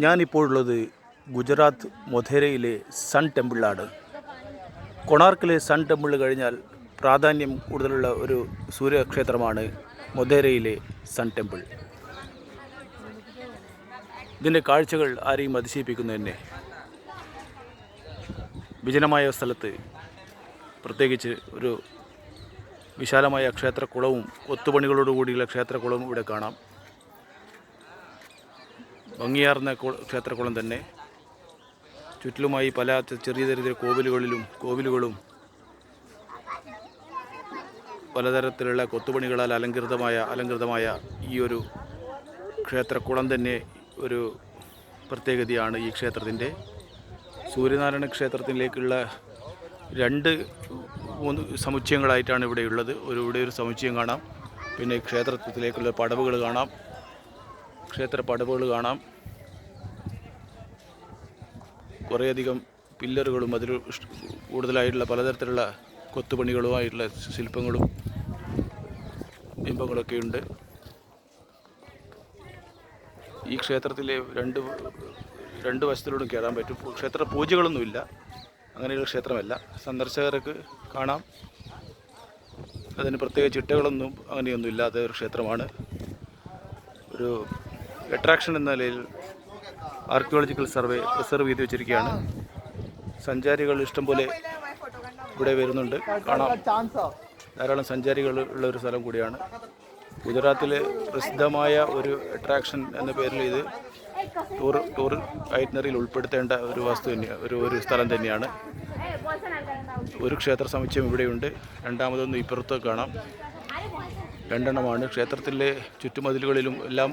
ഞാനിപ്പോഴുള്ളത് Gujarat മൊധേരയിലെ sun ടെമ്പിളിലാണ്. കൊണാർക്കിലെ sun temple കഴിഞ്ഞാൽ പ്രാധാന്യം കൂടുതലുള്ള ഒരു സൂര്യക്ഷേത്രമാണ് മൊധേരയിലെ സൺ ടെമ്പിൾ. ഇതിൻ്റെ കാഴ്ചകൾ ആരെയും അതിശയിപ്പിക്കുന്നു തന്നെ. വിജനമായ സ്ഥലത്ത്, പ്രത്യേകിച്ച് ഒരു വിശാലമായ ക്ഷേത്രക്കുളവും കൊത്തുപണികളോടുകൂടിയുള്ള ക്ഷേത്രക്കുളവും ഇവിടെ കാണാം. ഭംഗിയാർന്ന ക്ഷേത്രക്കുളം തന്നെ. ചുറ്റിലുമായി പല ചെറിയ ചെറിയ കോവിലുകളും പലതരത്തിലുള്ള കൊത്തുപണികളാൽ അലങ്കൃതമായ ഈ ഒരു ക്ഷേത്രക്കുളം തന്നെ ഒരു പ്രത്യേകതയാണ് ഈ ക്ഷേത്രത്തിൻ്റെ. സൂര്യനാരായണ ക്ഷേത്രത്തിലേക്കുള്ള 2-3 സമുച്ചയങ്ങളായിട്ടാണ് ഇവിടെയുള്ളത്. ഇവിടെ ഒരു സമുച്ചയം കാണാം. പിന്നെ ക്ഷേത്രത്തിലേക്കുള്ള പടവുകൾ കാണാം. കുറേയധികം പില്ലറുകളും അതിൽ കൂടുതലായിട്ടുള്ള പലതരത്തിലുള്ള കൊത്തുപണികളുമായിട്ടുള്ള ശില്പങ്ങളും ബിംബങ്ങളൊക്കെ ഉണ്ട്. ഈ ക്ഷേത്രത്തിലെ രണ്ട് വശത്തിലൂടെ കയറാൻ പറ്റും. ക്ഷേത്ര പൂജകളൊന്നുമില്ല, അങ്ങനെയുള്ള ക്ഷേത്രമല്ല. സന്ദർശകർക്ക് കാണാം. അതിന് പ്രത്യേക ചിട്ടകളൊന്നും അങ്ങനെയൊന്നും ഇല്ലാത്ത ഒരു ക്ഷേത്രമാണ്. ഒരു അട്രാക്ഷൻ എന്ന നിലയിൽ ആർക്കിയോളജിക്കൽ സർവേ റിസർവ് ചെയ്ത് വെച്ചിരിക്കുകയാണ്. സഞ്ചാരികൾ ഇഷ്ടംപോലെ ഇവിടെ വരുന്നുണ്ട്. കാണാം, ധാരാളം സഞ്ചാരികൾ ഉള്ള ഒരു സ്ഥലം കൂടിയാണ്. ഗുജറാത്തിലെ പ്രസിദ്ധമായ ഒരു അട്രാക്ഷൻ എന്ന പേരിൽ ഇത് ടൂർ ഐറ്റിനറിയിൽ ഉൾപ്പെടുത്തേണ്ട ഒരു ഒരു സ്ഥലം തന്നെയാണ്. ഒരു ക്ഷേത്ര സമുച്ചയം ഇവിടെയുണ്ട്. രണ്ടാമതൊന്ന് ഇപ്പുറത്ത് കാണാം. 2 എണ്ണമാണ്. ക്ഷേത്രത്തിലെ ചുറ്റുമതിലുകളിലും എല്ലാം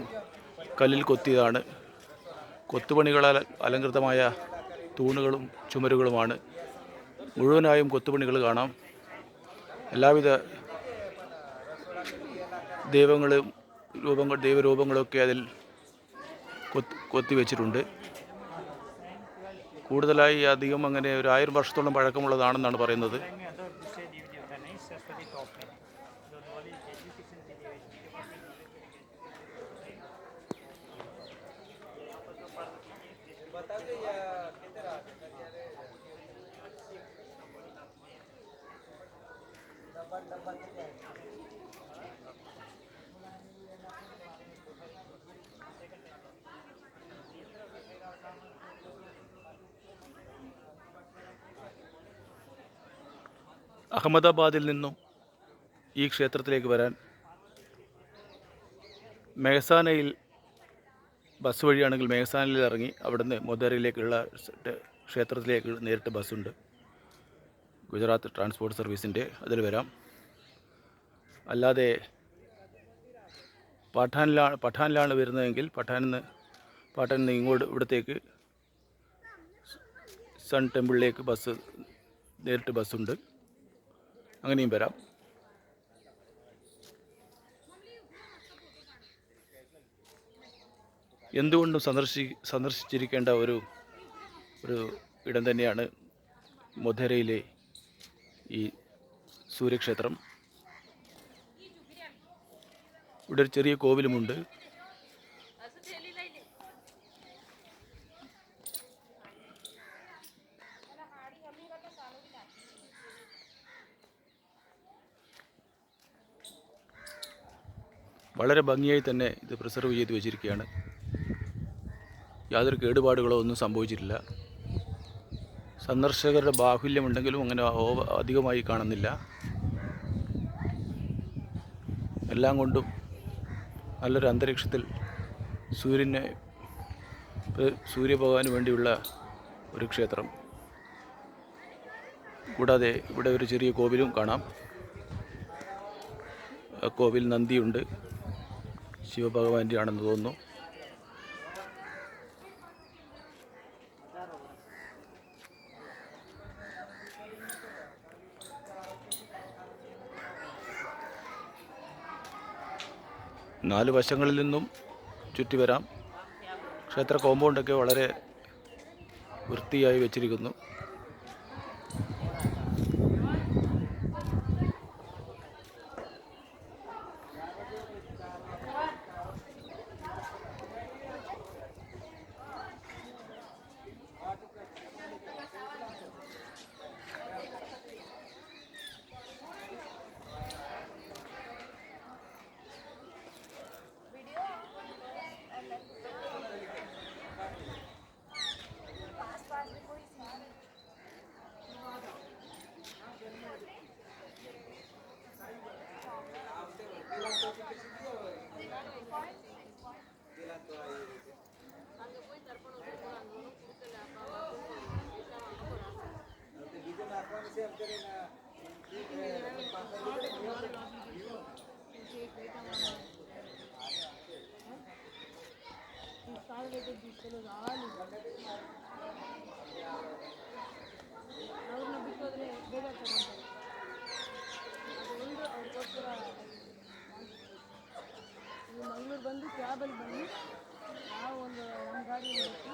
കല്ലിൽ കൊത്തിയതാണ്. കൊത്തുപണികളാൽ അലങ്കൃതമായ തൂണുകളും ചുമരുകളുമാണ്. മുഴുവനായും കൊത്തുപണികൾ കാണാം. എല്ലാവിധ ദൈവരൂപങ്ങളൊക്കെ അതിൽ കൊത്തിവെച്ചിട്ടുണ്ട്. കൂടുതലായി അധികം അങ്ങനെ ഒരു 1000 വർഷത്തോളം പഴക്കമുള്ളതാണെന്നാണ് പറയുന്നത്. അഹമ്മദാബാദിൽ നിന്നും ഈ ക്ഷേത്രത്തിലേക്ക് വരാൻ മെഹസാനയിൽ ബസ് വഴിയാണെങ്കിൽ മെഹസാനയിൽ ഇറങ്ങി അവിടുന്ന് മൊധേരയിലേക്കുള്ള ക്ഷേത്രത്തിലേക്ക് നേരിട്ട് ബസ്സുണ്ട്. ഗുജറാത്ത് ട്രാൻസ്പോർട്ട് സർവീസിൻ്റെ, അതിൽ വരാം. അല്ലാതെ പഠാനിലാണ് വരുന്നതെങ്കിൽ പഠാനിൽ നിന്ന് ഇവിടത്തേക്ക് സൺ ടെമ്പിളിലേക്ക് നേരിട്ട് ബസ്സുണ്ട്. അങ്ങനെയും വരാം. എന്തുകൊണ്ടും സന്ദർശിച്ചിരിക്കേണ്ട ഒരു ഇടം തന്നെയാണ് മൊധേരയിലെ ഈ സൂര്യക്ഷേത്രം. ഇവിടെ ഒരു ചെറിയ കോവിലുമുണ്ട്. വളരെ ഭംഗിയായി തന്നെ ഇത് പ്രിസർവ് ചെയ്ത് വെച്ചിരിക്കുകയാണ്. യാതൊരു കേടുപാടുകളോ ഒന്നും സംഭവിച്ചിട്ടില്ല. സന്ദർശകരുടെ ബാഹുല്യമുണ്ടെങ്കിലും അങ്ങനെ അധികമായി കാണുന്നില്ല. എല്ലാം കൊണ്ടും നല്ലൊരു അന്തരീക്ഷത്തിൽ സൂര്യഭഗവാന് വേണ്ടിയുള്ള ഒരു ക്ഷേത്രം. കൂടാതെ ഇവിടെ ഒരു ചെറിയ കോവിലും കാണാം. കോവിൽ നന്ദിയുണ്ട്. ശിവഭഗവാന്റെ ആണെന്ന് തോന്നുന്നു. നാല് വശങ്ങളിൽ നിന്നും ചുറ്റി വരാം. ക്ഷേത്ര കോമ്പൗണ്ടൊക്കെ വളരെ വൃത്തിയായി വെച്ചിരിക്കുന്നു. ಕೆಲವರು ಹಾಲು ಅವ್ರನ್ನ ಬಿಟ್ಟು ಹೋದರೆ ಬೇಗ ತಗೊಂತಾರೆ. ಅದು ಒಂದು ಅವ್ರಿಗೋಸ್ಕರ ಇಲ್ಲಿ ಮಂಗ್ಳೂರು ಬಂದು ಕ್ಯಾಬಲ್ಲಿ ಬಂದು ನಾವು ಒಂದು ನಮ್ಮ ಗಾಡಿ